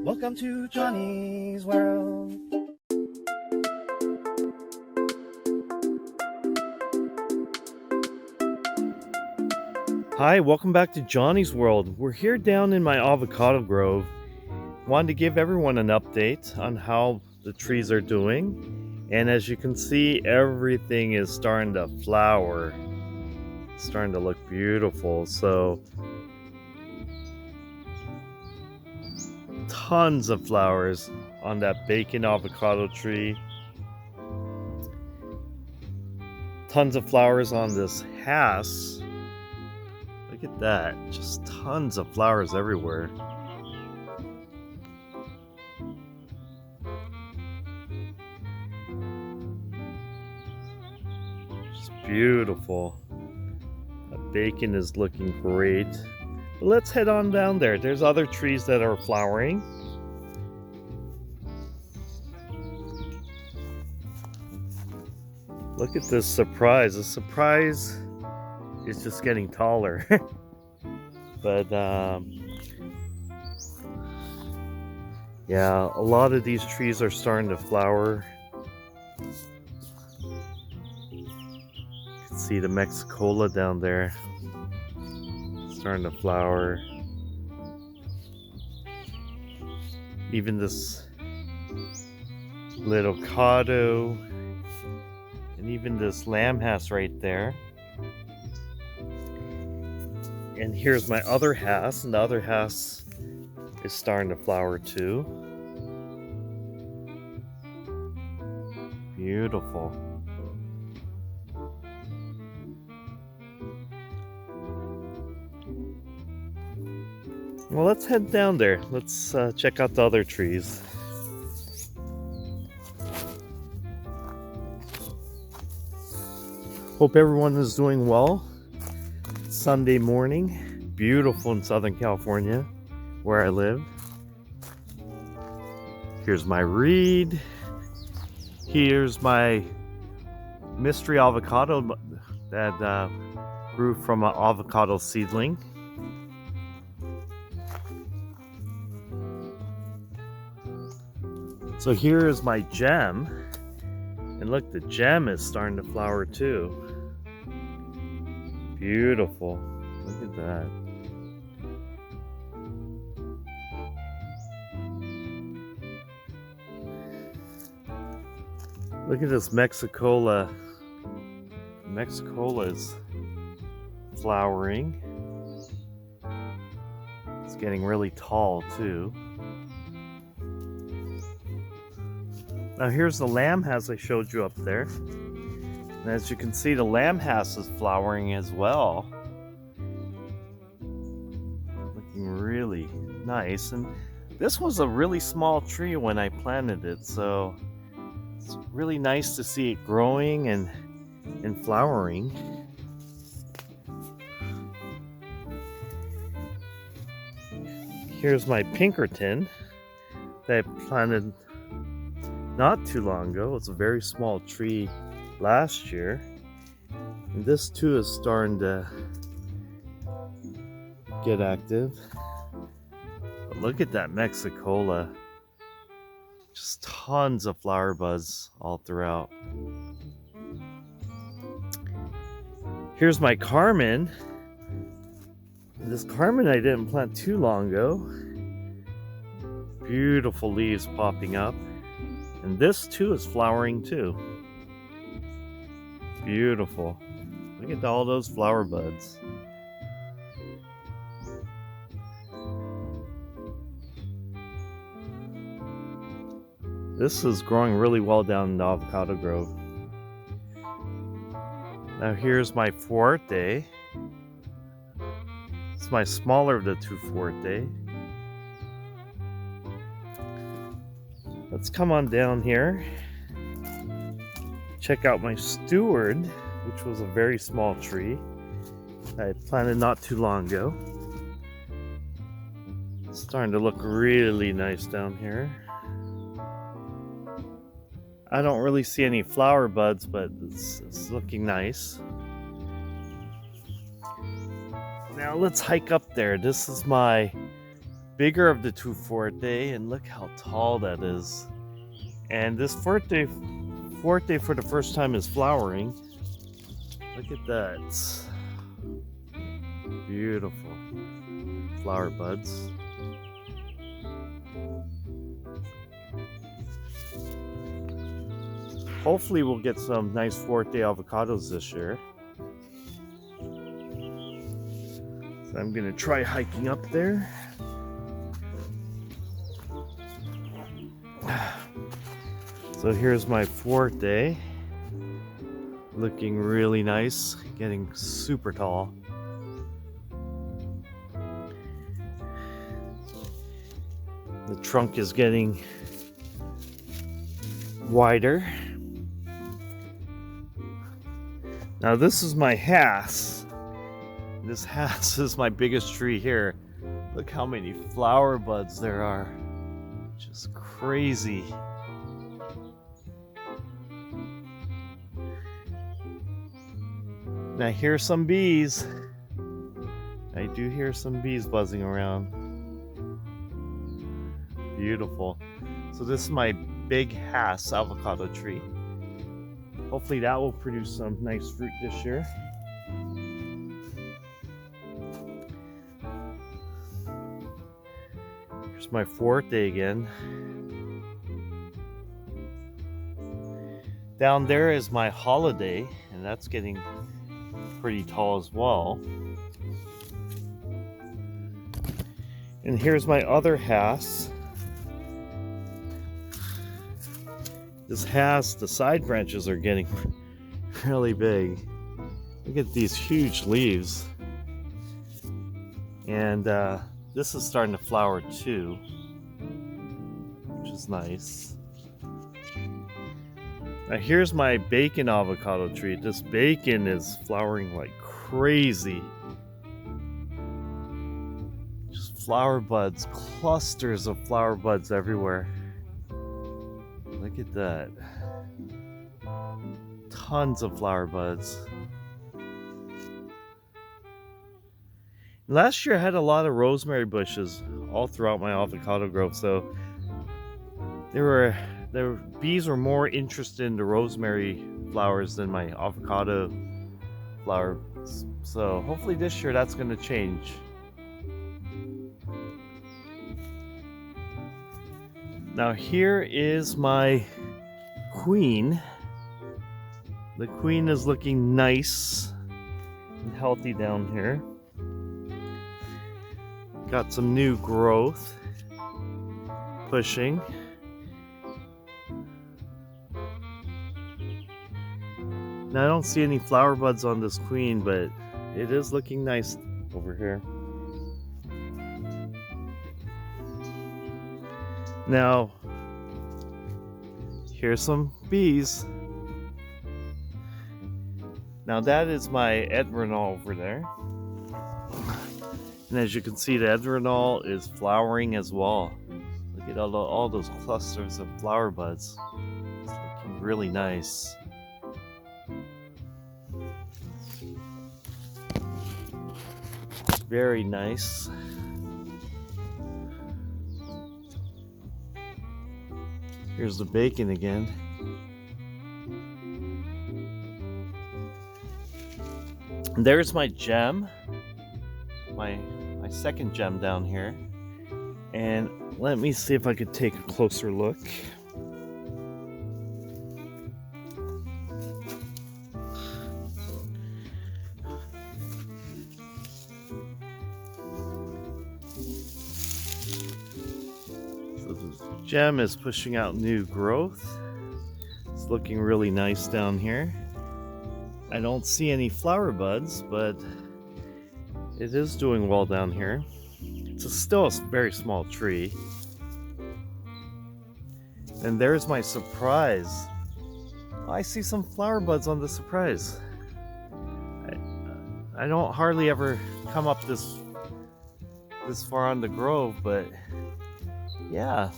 Welcome to Johnny's World. Hi, welcome back to Johnny's World. We're here down in my avocado grove. Wanted to give everyone an update on how the trees are doing. And as you can see, everything is starting to flower. It's starting to look beautiful. So tons of flowers on that bacon avocado tree. Tons of flowers on this Hass. Look at that, just tons of flowers everywhere. Just beautiful. That bacon is looking great. But let's head on down there. There's other trees that are flowering. Look at this surprise. The surprise is just getting taller. But yeah, a lot of these trees are starting to flower. You can see the Mexicola down there starting to flower. Even this little Avocado, and even this Hass right there. And here's my other Hass, and the other Hass is starting to flower too. Beautiful. Well, let's head down there. Let's check out the other trees. Hope everyone is doing well. Sunday morning, beautiful in Southern California, where I live. Here's my reed. Here's my mystery avocado that grew from an avocado seedling. So here is my gem, and look, the gem is starting to flower too. Beautiful. Look at that. Look at this Mexicola. Mexicola is flowering. It's getting really tall too. Now here's the Hass I showed you up there. And as you can see, the Hass is flowering as well. Looking really nice. And this was a really small tree when I planted it, so it's really nice to see it growing and flowering. Here's my Pinkerton that I planted not too long ago. It's a very small tree last year, and this too is starting to get active. But look at that Mexicola, just tons of flower buds all throughout. Here's my Carmen. This Carmen I didn't plant too long ago. Beautiful leaves popping up, and this too is flowering too. Beautiful. Look at all those flower buds. This is growing really well down in the avocado grove. Now here's my Fuerte. It's my smaller of the two Fuerte. Let's come on down here. Check out my Steward, which was a very small tree I planted not too long ago. It's starting to look really nice down here. I don't really see any flower buds, but it's looking nice. Now let's hike up there. This is my bigger of the two Forte, and look how tall that is. And this Forte for the first time is flowering. Look at that. Beautiful flower buds. Hopefully we'll get some nice Forte avocados this year. So I'm gonna try hiking up there. So here's my Forte, looking really nice, getting super tall. The trunk is getting wider. Now this is my Hass. This Hass is my biggest tree here. Look how many flower buds there are. Just crazy. And I hear some bees. I do hear some bees buzzing around. Beautiful. So this is my big Hass avocado tree. Hopefully that will produce some nice fruit this year. Here's my Forte again. Down there is my Holiday, and that's getting pretty tall as well. And here's my other Hass. This Hass, the side branches are getting really big. Look at these huge leaves. And this is starting to flower too, which is nice. Now here's my bacon avocado tree. This bacon is flowering like crazy. Just flower buds, clusters of flower buds everywhere. Look at that. Tons of flower buds. Last year I had a lot of rosemary bushes all throughout my avocado grove, so the bees were more interested in the rosemary flowers than my avocado flowers. So hopefully this year that's going to change. Now here is my queen. The queen is looking nice and healthy down here. Got some new growth pushing. Now I don't see any flower buds on this queen, but it is looking nice over here. Now, here's some bees. Now that is my Edvernal over there. And as you can see, the Edvernal is flowering as well. Look at all those clusters of flower buds. It's looking really nice. Very nice. Here's the bacon again. And there's my gem, my second gem down here. And let me see if I could take a closer look. So this gem is pushing out new growth. It's looking really nice down here. I don't see any flower buds, but it is doing well down here. It's still a very small tree. And there's my surprise. I see some flower buds on the surprise. I don't hardly ever come up this far on the grove, but yeah,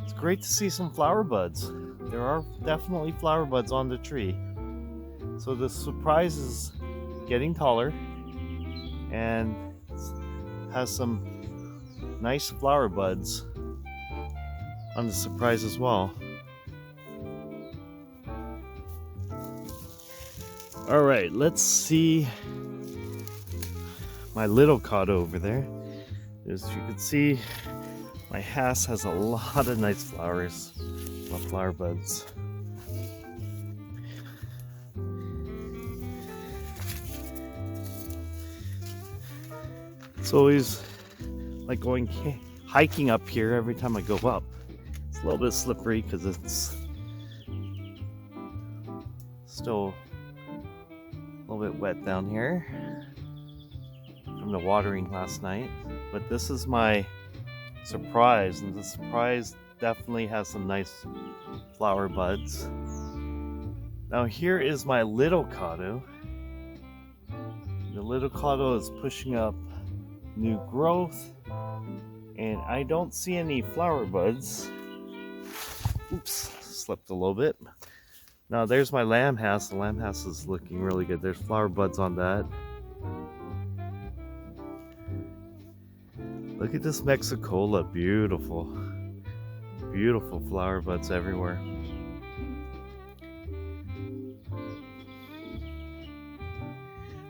it's great to see some flower buds. There are definitely flower buds on the tree. So the surprise is getting taller and has some nice flower buds on the surprise as well. All right, let's see my little avocado over there. As you can see, my house has a lot of nice flowers, flower buds. It's always like going hiking up here every time I go up. It's a little bit slippery because it's still a little bit wet down here from the watering last night. But this is my surprise, and the surprise definitely has some nice flower buds. Now here is my little avocado. The little avocado is pushing up new growth, and I don't see any flower buds. Oops, slipped a little bit. Now there's my lamb house. The lamb house is looking really good. There's flower buds on that. Look at this Mexicola, beautiful. Beautiful flower buds everywhere.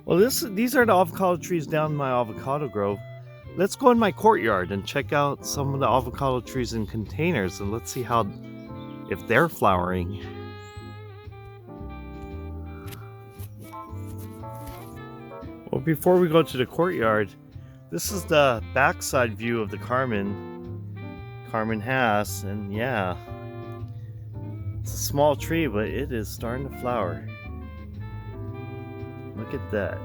Well, these are the avocado trees down in my avocado grove. Let's go in my courtyard and check out some of the avocado trees in containers, and let's see if they're flowering. Well, before we go to the courtyard, this is the backside view of the Carmen house, and yeah, it's a small tree, but it is starting to flower. Look at that.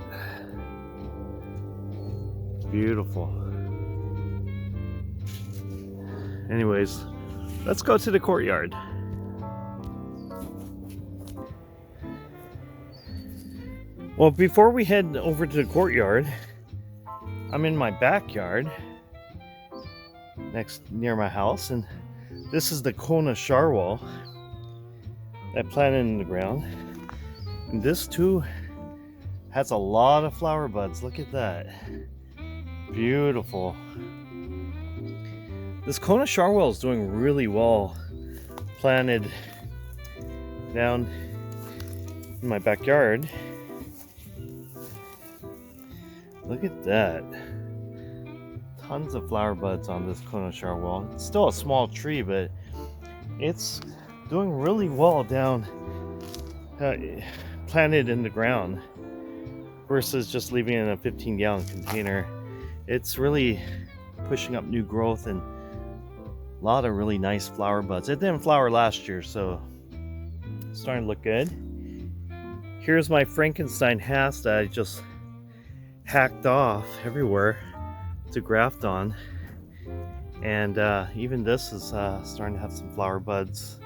Beautiful. Anyways, let's go to the courtyard. Well, before we head over to the courtyard, I'm in my backyard near my house, and this is the Kona Sharwal I planted in the ground. And this too has a lot of flower buds. Look at that. Beautiful. This Kona Sharwal is doing really well. Planted down in my backyard. Look at that. Tons of flower buds on this Kona Sharwal. It's still a small tree, but it's doing really well down planted in the ground versus just leaving it in a 15-gallon container. It's really pushing up new growth and a lot of really nice flower buds. It didn't flower last year, so it's starting to look good. Here's my Frankenstein house that I just hacked off everywhere to graft on, and even this is starting to have some flower buds.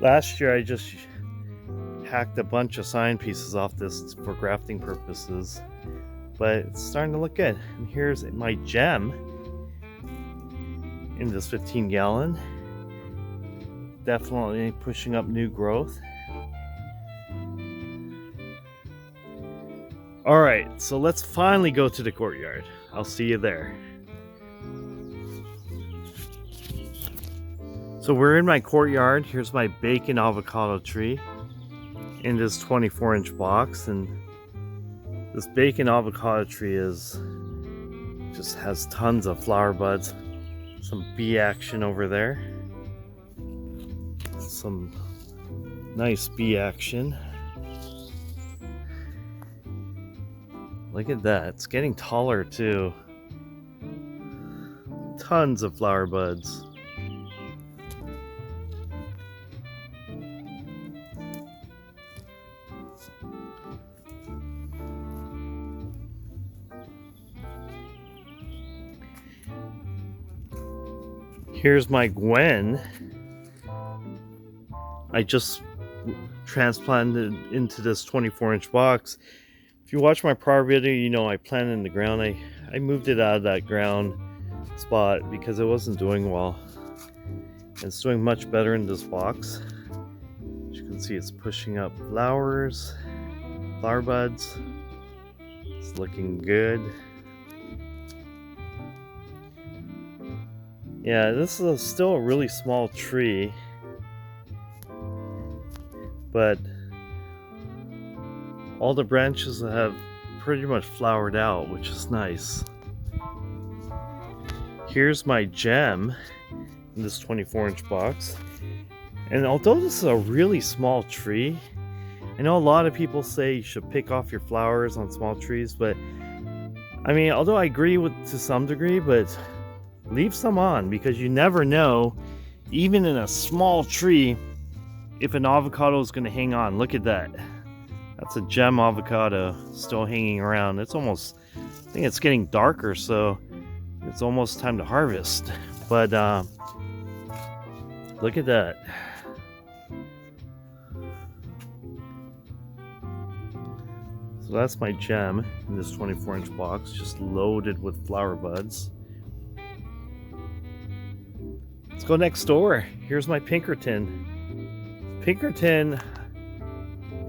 Last year I just hacked a bunch of sign pieces off this for grafting purposes, but it's starting to look good. And here's my gem in this 15-gallon, definitely pushing up new growth. Alright, so let's finally go to the courtyard. I'll see you there. So we're in my courtyard. Here's my bacon avocado tree in this 24-inch box, and this bacon avocado tree just has tons of flower buds. Some bee action over there. Some nice bee action. Look at that, it's getting taller too. Tons of flower buds. Here's my Gwen. I just transplanted into this 24-inch box. If you watch my prior video, you know I planted in the ground. I moved it out of that ground spot because it wasn't doing well. It's doing much better in this box. As you can see, it's pushing up flower buds. It's looking good. Yeah, this is still a really small tree, but all the branches have pretty much flowered out, which is nice. Here's my gem in this 24-inch box. And although this is a really small tree, I know a lot of people say you should pick off your flowers on small trees, but I mean, although I agree with to some degree, but leave some on, because you never know, even in a small tree, if an avocado is going to hang on. Look at that. That's a gem avocado still hanging around. It's almost, I think it's getting darker, so it's almost time to harvest. But look at that. So that's my gem in this 24-inch box, just loaded with flower buds. Let's go next door. Here's my Pinkerton. Pinkerton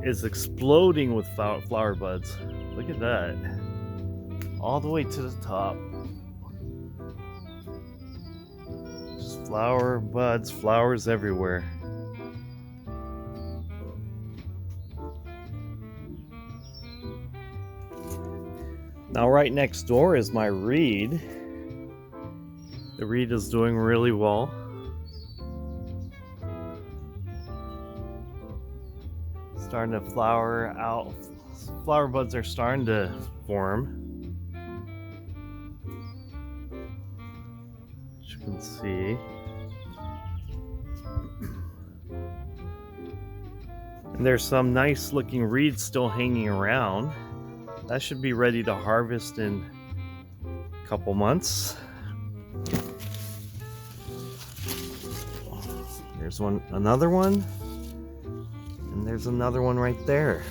is exploding with flower buds. Look at that. All the way to the top. Just flower buds, flowers everywhere. Now right next door is my reed. The reed is doing really well. Starting to flower out. Flower buds are starting to form. As you can see. And there's some nice looking reeds still hanging around. That should be ready to harvest in a couple months. There's another one. And there's another one right there.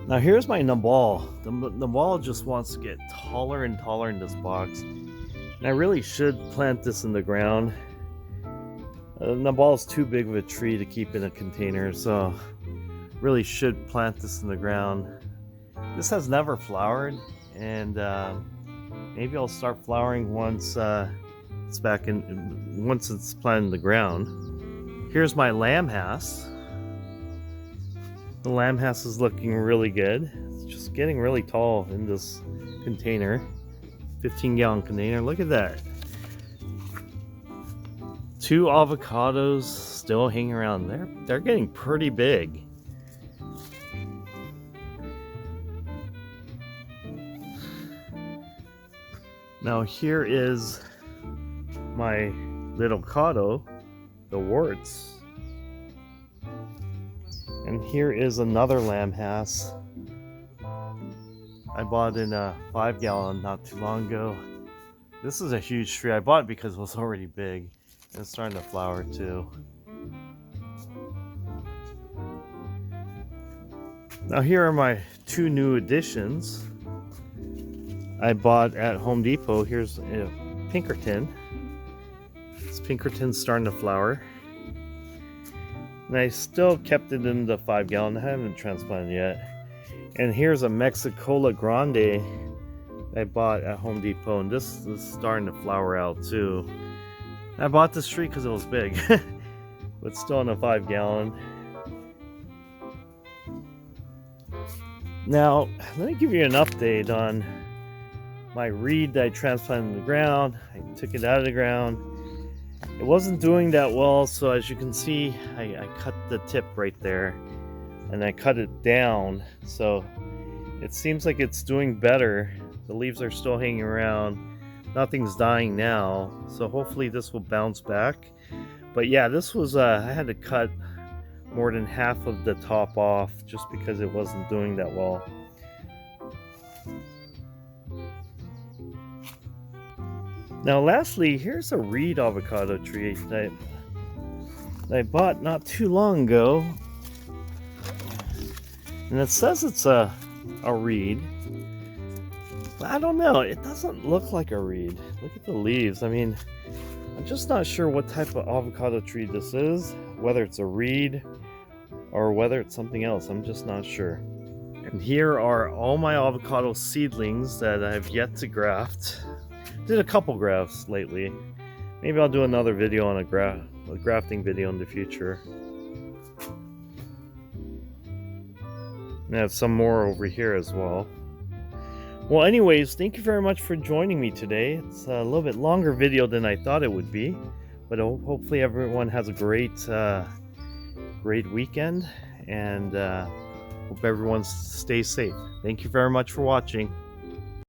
Now here's my nabal. The nabal just wants to get taller and taller in this box. And I really should plant this in the ground. The nabal is too big of a tree to keep in a container, so really should plant this in the ground. This has never flowered, and maybe I'll start flowering once it's once it's planted in the ground. Here's my lambhass. The lambhass is looking really good. It's just getting really tall in this container. 15-gallon container. Look at that. 2 avocados still hanging around. They're getting pretty big. Now here is my little avocado, the warts. And here is another lambhass. I bought in a 5-gallon not too long ago. This is a huge tree. I bought it because it was already big. And it's starting to flower too. Now here are my 2 new additions I bought at Home Depot. Here's a Pinkerton. This Pinkerton's starting to flower. And I still kept it in the 5-gallon. I haven't transplanted yet. And here's a Mexicola Grande I bought at Home Depot. And this is starting to flower out too. I bought this tree because it was big. But still in a 5-gallon. Now, let me give you an update on my reed that I transplanted in the ground. I took it out of the ground. It wasn't doing that well, so as you can see, I cut the tip right there. And I cut it down, so it seems like it's doing better. The leaves are still hanging around. Nothing's dying now, so hopefully this will bounce back. But yeah, this was, I had to cut more than half of the top off just because it wasn't doing that well. Now lastly, here's a reed avocado tree that I bought not too long ago. And it says it's a reed. But I don't know, it doesn't look like a reed. Look at the leaves. I mean, I'm just not sure what type of avocado tree this is. Whether it's a reed or whether it's something else, I'm just not sure. And here are all my avocado seedlings that I've yet to graft. Did a couple grafts lately. Maybe I'll do another video on a grafting video in the future. And I have some more over here as well. Well, anyways, thank you very much for joining me today. It's a little bit longer video than I thought it would be, but hopefully everyone has a great weekend, and hope everyone stays safe. Thank you very much for watching.